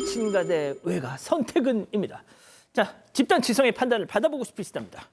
친가 대 외가 선택은입니다. 자, 집단 지성의 판단을 받아보고 싶으시답니다.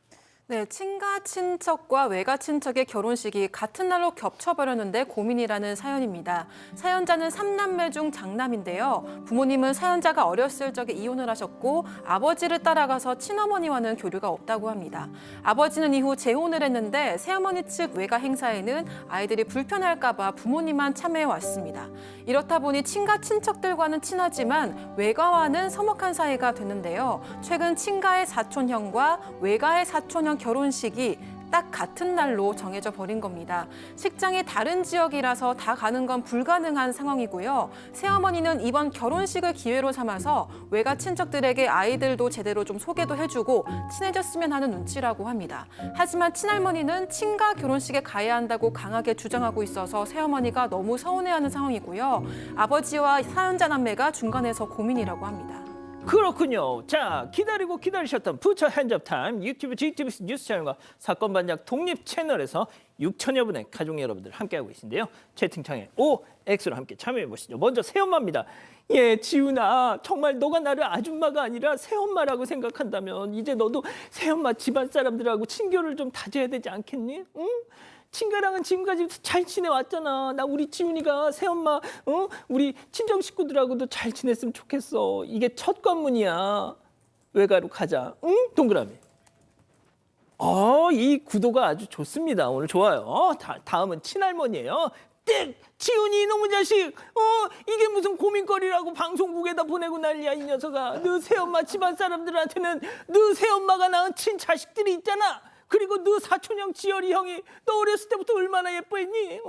네, 친가 친척과 외가 친척의 결혼식이 같은 날로 겹쳐버렸는데 고민이라는 사연입니다. 사연자는 3남매 중 장남인데요. 부모님은 사연자가 어렸을 적에 이혼을 하셨고 아버지를 따라가서 친어머니와는 교류가 없다고 합니다. 아버지는 이후 재혼을 했는데 새어머니 측 외가 행사에는 아이들이 불편할까 봐 부모님만 참여해 왔습니다. 이렇다 보니 친가 친척들과는 친하지만 외가와는 서먹한 사이가 됐는데요. 최근 친가의 사촌형과 외가의 사촌형 결혼식이 딱 같은 날로 정해져 버린 겁니다. 식장이 다른 지역이라서 다 가는 건 불가능한 상황이고요. 새어머니는 이번 결혼식을 기회로 삼아서 외가 친척들에게 아이들도 제대로 좀 소개도 해주고 친해졌으면 하는 눈치라고 합니다. 하지만 친할머니는 친가 결혼식에 가야 한다고 강하게 주장하고 있어서 새어머니가 너무 서운해하는 상황이고요. 아버지와 사연자 남매가 중간에서 고민이라고 합니다. 그렇군요. 자, 기다리고 기다리셨던 부처 핸즈업 타임 유튜브 GTBC 뉴스 채널과 사건 반장 독립 채널에서 6천여 분의 가족 여러분들 함께하고 계신데요. 채팅창에 OX로 함께 참여해 보시죠. 먼저 새엄마입니다. 예, 지훈아, 정말 너가 나를 아줌마가 아니라 새엄마라고 생각한다면 이제 너도 새엄마 집안 사람들하고 친교를 좀 다져야 되지 않겠니? 응? 친가랑은 지금까지 잘 지내왔잖아. 나 우리 지훈이가 새엄마, 우리 친정 식구들하고도 잘 지냈으면 좋겠어. 이게 첫 관문이야. 외가로 가자. 응? 동그라미. 이 구도가 아주 좋습니다. 오늘 좋아요. 다음은 친할머니예요. 땡! 지훈이 이놈의 자식! 이게 무슨 고민거리라고 방송국에다 보내고 난리야, 이 녀석아. 너 새엄마 집안 사람들한테는 너 새엄마가 낳은 친자식들이 있잖아. 그리고 너 사촌형 지열이 형이 너 어렸을 때부터 얼마나 예뻐했니?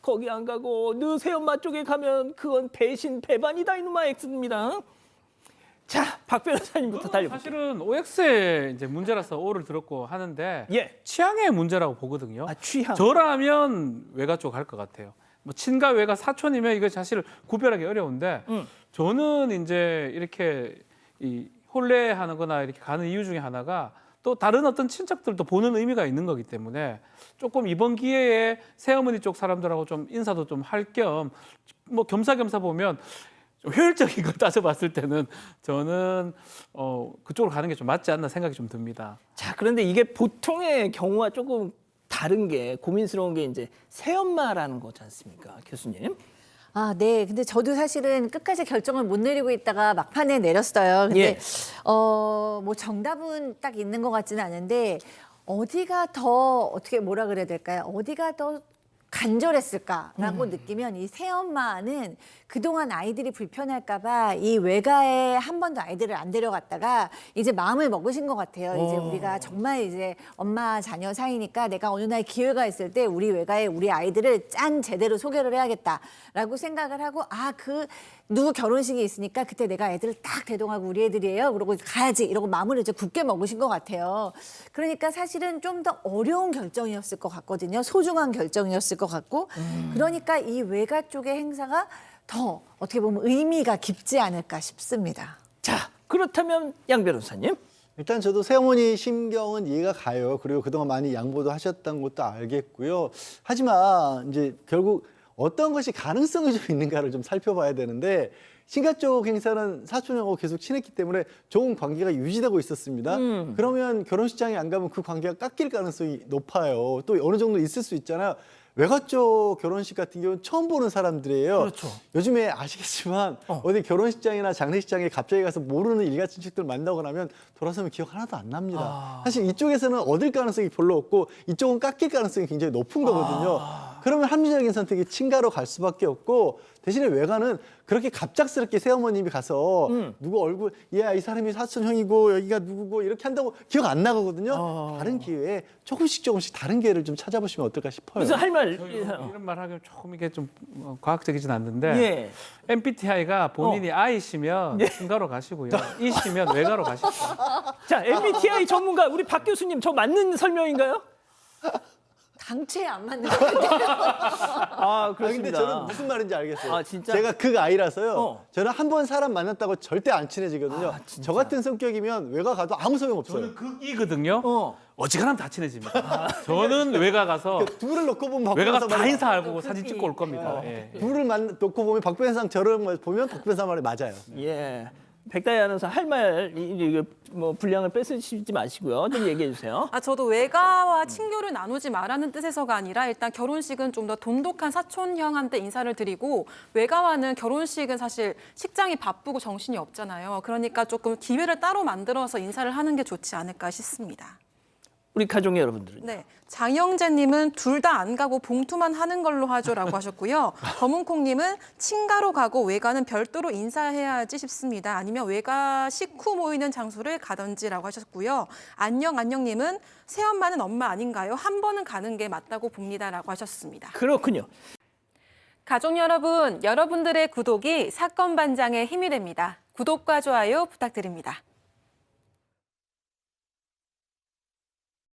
거기 안 가고 너 새엄마 쪽에 가면 그건 배신 배반이다, 이놈아. X입니다. 자, 박 변호사님부터 달려볼게요. 사실은 OX의 이제 문제라서 O를 들었고 하는데 예. 취향의 문제라고 보거든요. 취향. 저라면 외가 쪽 갈 것 같아요. 뭐 친가 외가 사촌이면 이거 사실 구별하기 어려운데 저는 이제 이렇게 이 혼례하는거나 이렇게 가는 이유 중에 하나가 또 다른 어떤 친척들도 보는 의미가 있는 거기 때문에 조금 이번 기회에 새어머니 쪽 사람들하고 좀 인사도 좀 할 겸 뭐 겸사겸사 보면 좀 효율적인 거 따져봤을 때는 저는 그쪽으로 가는 게 좀 맞지 않나 생각이 좀 듭니다. 자, 그런데 이게 보통의 경우와 조금 다른 게 고민스러운 게 이제 새엄마라는 거지 않습니까, 교수님? 아, 네. 근데 저도 사실은 끝까지 결정을 못 내리고 있다가 막판에 내렸어요. 근데 예. 뭐 정답은 딱 있는 것 같지는 않은데 어디가 더 어떻게 뭐라 그래야 될까요? 어디가 더 간절했을까라고 느끼면 이 새엄마는 그동안 아이들이 불편할까 봐 이 외가에 한 번도 아이들을 안 데려갔다가 이제 마음을 먹으신 것 같아요. 이제 우리가 정말 이제 엄마 자녀 사이니까 내가 어느 날 기회가 있을 때 우리 외가에 우리 아이들을 짠 제대로 소개를 해야겠다라고 생각을 하고 누구 결혼식이 있으니까 그때 내가 애들을 딱 대동하고 우리 애들이에요. 그러고 가야지 이러고 마음을 이제 굳게 먹으신 것 같아요. 그러니까 사실은 좀 더 어려운 결정이었을 것 같거든요. 소중한 결정이었을 것 같고. 그러니까 이 외가 쪽의 행사가 더 어떻게 보면 의미가 깊지 않을까 싶습니다. 자, 그렇다면 양 변호사님. 일단 저도 새어머니 심경은 이해가 가요. 그리고 그동안 많이 양보도 하셨다는 것도 알겠고요. 하지만 이제 결국 어떤 것이 가능성이 좀 있는가를 좀 살펴봐야 되는데 친가 쪽 행사는 사촌형하고 계속 친했기 때문에 좋은 관계가 유지되고 있었습니다. 그러면 결혼식장에 안 가면 그 관계가 깎일 가능성이 높아요. 또 어느 정도 있을 수 있잖아요. 외가 쪽 결혼식 같은 경우는 처음 보는 사람들이에요. 그렇죠. 요즘에 아시겠지만 어디 결혼식장이나 장례식장에 갑자기 가서 모르는 일가 친척들 만나고 나면 돌아서면 기억 하나도 안 납니다. 사실 이쪽에서는 얻을 가능성이 별로 없고 이쪽은 깎일 가능성이 굉장히 높은 거거든요. 그러면 합리적인 선택이 친가로 갈 수밖에 없고 대신에 외가는 그렇게 갑작스럽게 새어머님이 가서 누구 얼굴 이 사람이 사촌형이고 여기가 누구고 이렇게 한다고 기억 안 나거든요. 다른 기회에 조금씩 다른 기회를 좀 찾아보시면 어떨까 싶어요. 무슨 할 말? 이런 말 하면 조금 이게 좀 과학적이진 않는데 예. MBTI가 본인이 I시면 친가로 가시고요. E시면 외가로 가십시오. 자, MBTI 전문가 우리 박 교수님, 저 맞는 설명인가요? 당체에 안 맞는 것 같아요. 아, 근데 그렇습니다. 저는 무슨 말인지 알겠어요. 아, 진짜? 제가 극아이라서요. 어. 저는 한 번 사람 만났다고 절대 안 친해지거든요. 아, 진짜? 저 같은 성격이면 외가 가도 아무 소용 없어요. 저는 극이거든요. 어. 어지간하면 다 친해집니다. 저는 외가 가서 둘을 놓고 보면 외가 가서 박변사 다 말이 인사하고 사진 찍고 올 겁니다. 예. 둘을 놓고 보면 박변상 저를 보면 박변사 말이 맞아요. 예. 백다희 아나운서 할 말 뭐 분량을 뺏으시지 마시고요. 좀 얘기해 주세요. 저도 외가와 친교를 나누지 말라는 뜻에서가 아니라 일단 결혼식은 좀 더 돈독한 사촌형한테 인사를 드리고 외가와는 결혼식은 사실 식장이 바쁘고 정신이 없잖아요. 그러니까 조금 기회를 따로 만들어서 인사를 하는 게 좋지 않을까 싶습니다. 우리 가족 여러분들은. 네, 장영재님은 둘 다 안 가고 봉투만 하는 걸로 하죠라고 하셨고요. 검은콩님은 친가로 가고 외가는 별도로 인사해야지 싶습니다. 아니면 외가 식후 모이는 장소를 가던지라고 하셨고요. 안녕님은 새엄마는 엄마 아닌가요? 한 번은 가는 게 맞다고 봅니다라고 하셨습니다. 그렇군요. 가족 여러분, 여러분들의 구독이 사건 반장의 힘이 됩니다. 구독과 좋아요 부탁드립니다.